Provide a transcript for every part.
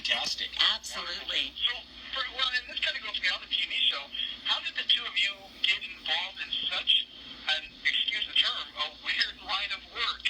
fantastic. Absolutely. Well, and this kind of goes beyond the TV show. How did the two of you get involved in such an, excuse the term, a weird line of work?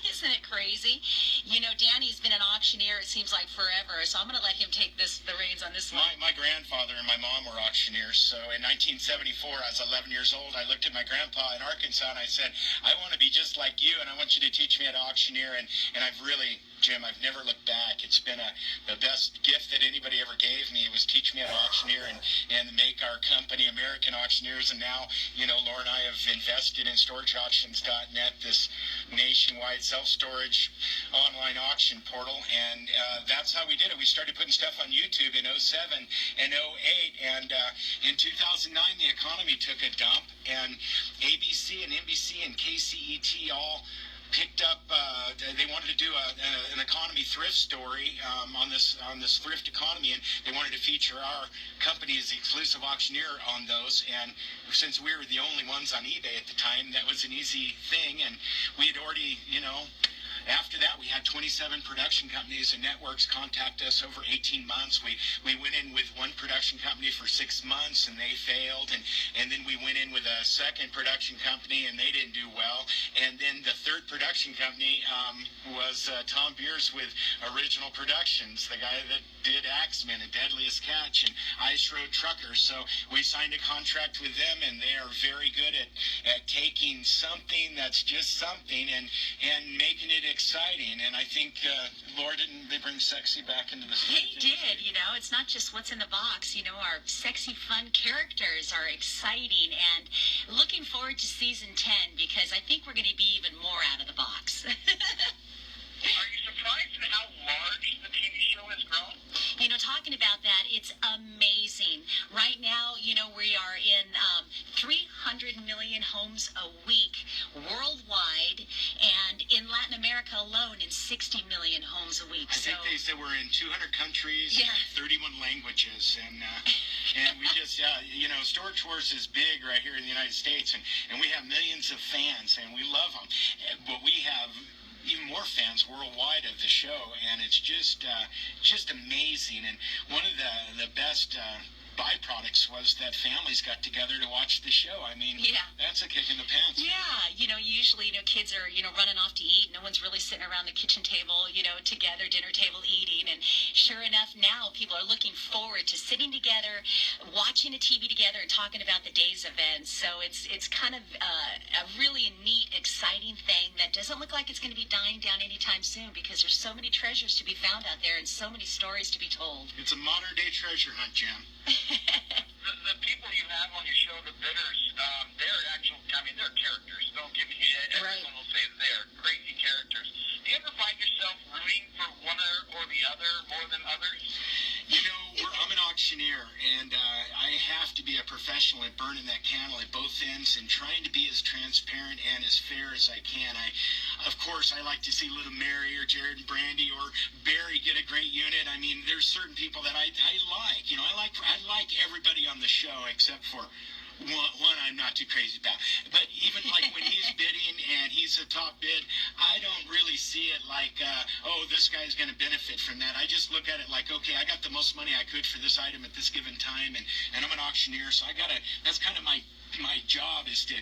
Isn't it crazy? You know, Danny's been an auctioneer, it seems like forever, so I'm going to let him take the reins on this one. My grandfather and my mom were auctioneers, so in 1974, I was 11 years old. I looked at my grandpa in Arkansas and I said, I want to be just like you, and I want you to teach me how to auctioneer, and I've really, Jim, I've never looked back. It's been the best gift that anybody ever gave me was teach me how to auctioneer and make our company American Auctioneers. And now, you know, Laura and I have invested in StorageAuctions.net, this nationwide self-storage online auction portal, and that's how we did it. We started putting stuff on YouTube in 07 and 08, and in 2009 the economy took a dump, and ABC and NBC and KCET all picked up. They wanted to do an economy thrift story on this thrift economy, and they wanted to feature our company as the exclusive auctioneer on those. And since we were the only ones on eBay at the time, that was an easy thing. And we had already, you know, after that, we had 27 production companies and networks contact us over 18 months. We went in with one production company for 6 months, and they failed. And then we went in with a second production company, and they didn't do well. And then the third production company was Tom Beers with Original Productions, the guy that did Axeman and Deadliest Catch and Ice Road Truckers. So we signed a contract with them, and they are very good at taking something that's just something and making it exciting. And I think, Laura, didn't they bring sexy back into the story? They did, you know. It's not just what's in the box. You know, our sexy, fun characters are exciting, and looking forward to season 10 because I think we're going to be even more out of the box. Are you surprised at how large the TV show has grown? You know, talking about that, it's amazing. Right now, you know, we are in 300 million homes a week worldwide, and in Latin America alone, in 60 million homes a week. I think they said we're in 200 countries, yeah, 31 languages, and we just, you know, Storage Wars is big right here in the United States, and we have millions of fans, and we love them. But we have even more fans worldwide of the show, and it's just amazing. And one of the best byproducts was that families got together to watch the show. I mean, yeah, that's a kick in the pants. Yeah, you know, usually, you know, kids are, you know, running off to eat. No one's really sitting around the kitchen table, you know, together, dinner table eating. And sure enough, now people are looking forward to sitting together, watching a TV together, and talking about the day's events. So it's kind of a really neat, exciting thing that doesn't look like it's going to be dying down anytime soon, because there's so many treasures to be found out there and so many stories to be told. It's a modern day treasure hunt, Jim. The people you have on your show, the bidders, they're actual, I mean, they're characters. Don't give me, everyone will say they're crazy characters. Do you ever find yourself rooting for one or the other more than others? You know, I'm an auctioneer, and I have to be a professional at burning that candle at both ends and trying to be as transparent and as fair as I can. Of course, I like to see little Mary or Jared and Brandy or Barry get a great unit. I mean, there's certain people that I like. You know, I like everybody on the show except for one I'm not too crazy about. But even like when he's bidding and he's a top bid, I don't really see it like, oh, this guy's going to benefit from that. I just look at it like, okay, I got the most money I could for this item at this given time, and I'm an auctioneer, so that's kind of my job is to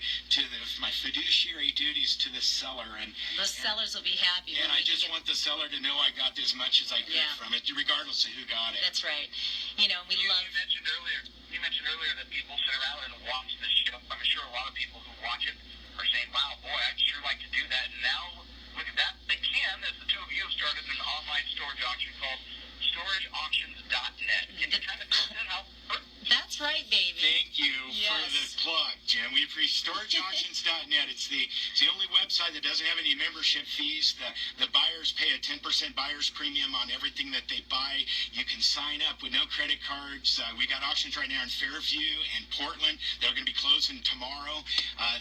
my fiduciary duties to the seller, and the sellers will be happy. And I just want the seller to know I got as much as I could from it, regardless of who got it. That's right. You know, you mentioned earlier that people sit around and watch this show. I'm sure a lot of people who watch it are saying, "Wow, boy, I'd sure like to do that." And now look at that, they can, as the two of you have started an online storage auction called StorageAuctions.net. Can you kind of tell them how? That's right, baby. Thank you for the plug, Jim. We appreciate StorageAuctions.net. It's the only website that doesn't have any membership fees. The buyers pay a 10% buyer's premium on everything that they buy. You can sign up with no credit cards. We got auctions right now in Fairview and Portland. They're going to be closing tomorrow.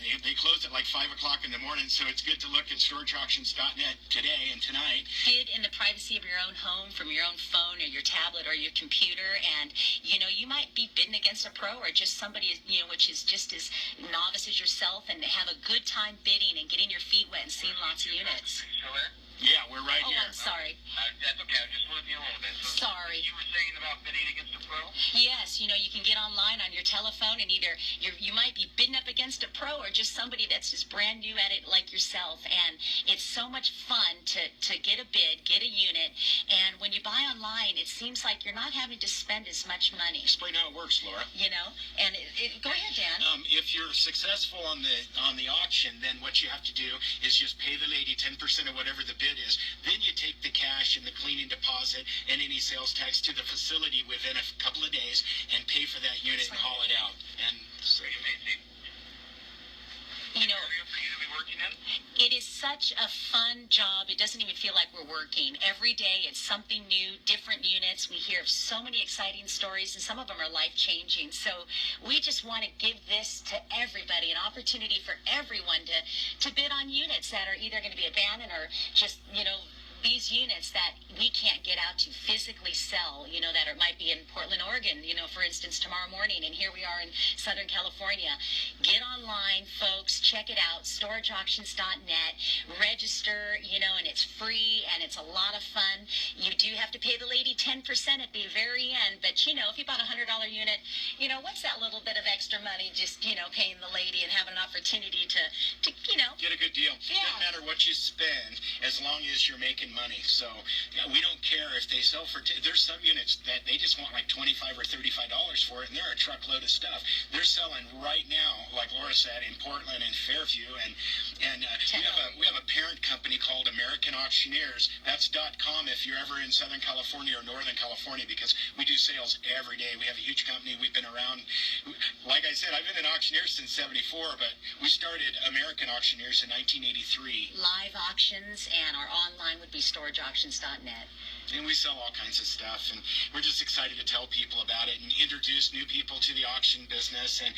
They close at like 5 o'clock in the morning, so it's good to look at StorageAuctions.net today and tonight. Bid in the privacy of your own home from your own phone or your tablet or your computer, and you know, you might be bidding against a pro or just somebody, you know, which is just as novice as yourself, and have a good time bidding and getting your feet wet and seeing lots of units. Still there? Yeah, we're right here. Oh, I'm sorry. That's okay. I'm just losing you a little bit. So. Sorry. sorry. You were saying about bidding against a pro? Yes, you can get online on your telephone, and either you might be bidding up against a pro or just somebody that's just brand new at it like yourself. And it's so much fun to get a bid, get a unit, and when you buy online, it seems like you're not having to spend as much money. Explain how it works, Laura. And go ahead, Dan. If you're successful on the auction, then what you have to do is just pay the lady 10% of whatever the bid is. Then you take the cash and the cleaning deposit and any sales tax to the facility within a couple of days and pay for that unit and haul it out. And Pretty amazing. You know, Area for you to be working in? it is such a fun job. It doesn't even feel like we're working. Every day it's something new, different units. We hear so many exciting stories, and some of them are life-changing. So we just want to give this to everybody, an opportunity for everyone to bid on units that are either going to be abandoned or just, these units that we can't get out to physically sell, that might be in Portland, Oregon, for instance, tomorrow morning, and here we are in Southern California. Get online, folks, check it out, StorageAuctions.net, register, and it's free, and it's a lot of fun. You do have to pay the lady 10% at the very end, but, if you bought a $100 unit, what's that little bit of extra money just, paying the lady and having an opportunity to get a good deal. Yeah. Doesn't matter what you spend as long as you're making money. So we don't care if they sell for there's some units that they just want like $25 or $35 for it, and they're a truckload of stuff. They're selling right now, like Laura said, in Portland and Fairview, and we have a parent company called American Auctioneers. That's .com if you're ever in Southern California or Northern California, because we do sales every day. We have a huge company. We've been around, like I said, I've been an auctioneer since '74, but we started American Auctioneers in 1983. live auctions, and our online would be StorageAuctions.net. And we sell all kinds of stuff, and we're just excited to tell people about it and introduce new people to the auction business. And,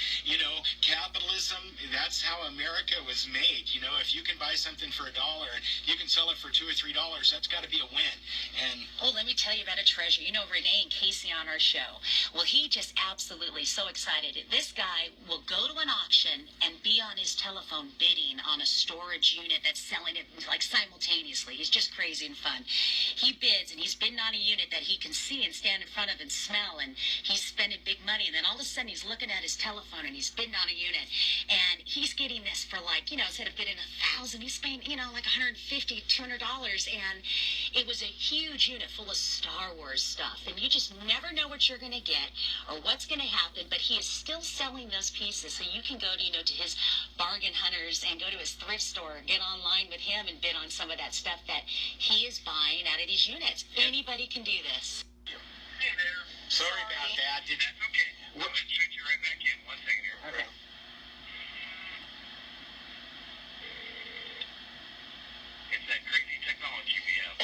capitalism, that's how America was made. If you can buy something for $1 and you can sell it for $2 or $3, that's got to be a win. And Let me tell you about a treasure. Renee and Casey on our show. Well, he just absolutely so excited. This guy will go to an auction and be on his telephone bidding on a storage unit that's selling it like simultaneously. He's just crazy and fun. He bids, and he's bidding on a unit that he can see and stand in front of and smell, and he's spending big money. And then all of a sudden he's looking at his telephone and he's bidding on a unit, and he's getting this for instead of bidding $1,000, he's paying like $150, $200, and it was a huge unit full of Star Wars stuff, and you just never know what you're going to get or what's going to happen. But he is still selling those pieces, so you can go to his bargain hunters and go to his thrift store, get online with him and bid on some of that stuff that he is buying out of these units. Anybody can do this. Hey there. sorry about that. That's okay. I'm going to switch you right back in. 1 second here. Okay. It's that crazy technology we have.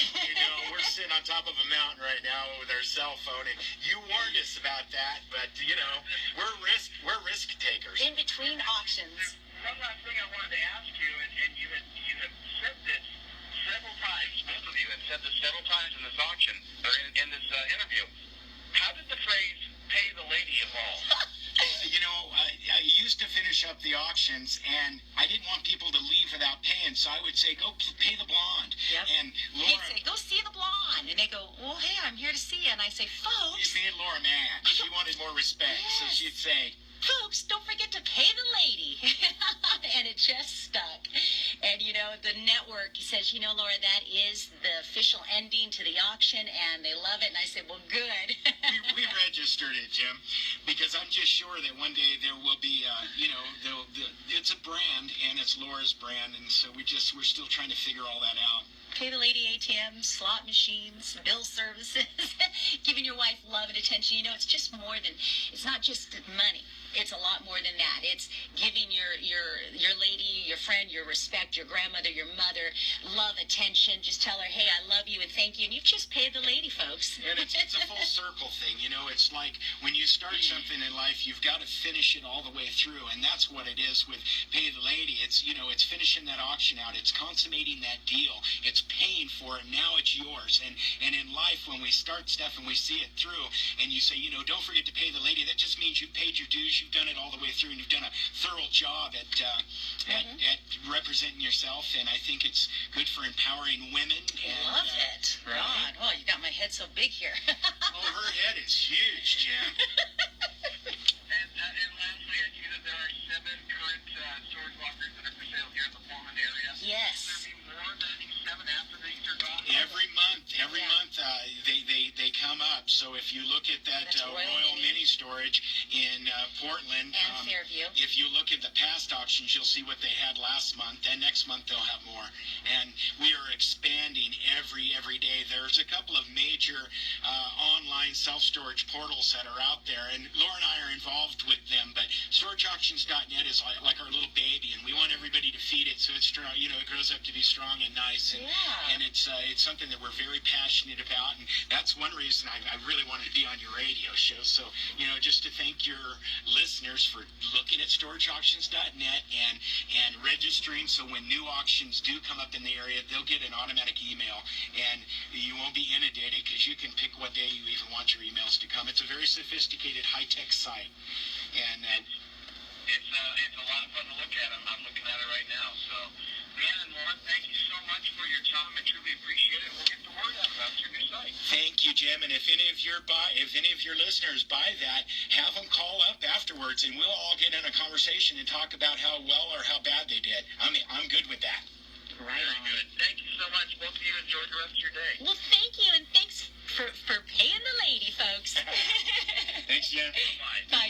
We're sitting on top of a mountain right now with our cell phone, and you warned us about that, but we're risk takers. In between auctions. One last thing I wanted to ask you, and you had said this several times, both of you had said this several times in this auction, or in this interview. How did the phrase "pay the lady" evolve? I used to finish up the auctions, and I didn't want people to leave without paying, so I would say, go pay the blonde. Yep. And Laura, He'd say, go see the blonde. And they go, well, hey, I'm here to see you. And I say, it folks, made Laura mad. She wanted more respect, so Yes. she'd say, folks, don't forget to pay the lady. And it just stuck. And, the network says, Laura, that is the official ending to the auction, and they love it. And I said, well, good. we registered it, Jim, because I'm just sure that one day there will be, it's a brand, and it's Laura's brand, and so we're still trying to figure all that out. Pay the lady ATMs, slot machines, bill services, giving your wife love and attention. It's just more than, it's not just money. It's a lot more than that. It's giving your lady, your friend, your respect, your grandmother, your mother, love, attention. Just tell her, hey, I love you and thank you. And you've just paid the lady, folks. And it's a full circle thing. It's like when you start something in life, you've got to finish it all the way through. And that's what it is with Pay the Lady. It's finishing that auction out. It's consummating that deal. It's paying for it. Now it's yours. And in life, when we start stuff and we see it through, and you say, don't forget to pay the lady, that just means you've paid your dues. You've done it all the way through, and you've done a thorough job at representing yourself. And I think it's good for empowering women. Love it. God, you got my head so big here. Oh, her head is huge, Jim. And lastly, I see that there are 7 current storage lockers that are for sale here in the Portland area. Yes. Will there be more than these 7 after these are gone? Every month, they come up. So if you look at that That's Royal Mini Storage in Portland, And Fairview. if you look at the past auctions, you'll see what they had last month, and next month they'll have more. And we are expanding every day. There's a couple of major online self-storage portals that are out there, and Laura and I are involved with them, but StorageAuctions.net is like our little baby, and we want everybody to feed it so it's strong, it grows up to be strong and nice, and, Yeah. and it's something that we're very passionate about, and that's one reason I really wanted to be on your radio show. So, just to thank your listeners for looking at StorageAuctions.net and registering, so when new auctions do come up in the area, they'll get an automatic email, and you won't be inundated because you can pick what day you even want your emails to come. It's a very sophisticated, high-tech site, and It's a lot of fun to look at. I'm looking at it right now. So, Dan and Lauren, thank you so much for your time. I truly appreciate it. We'll get the word out about your new site. thank you, Jim. And if any of your listeners buy that, have them call up afterwards, and we'll all get in a conversation and talk about how well or how bad they did. I'm good with that. Right Very on. good. Thank you so much. Both of you enjoy the rest of your day. Well, thank you, and thanks for paying the lady, folks. Thanks, Jim. Bye. Bye.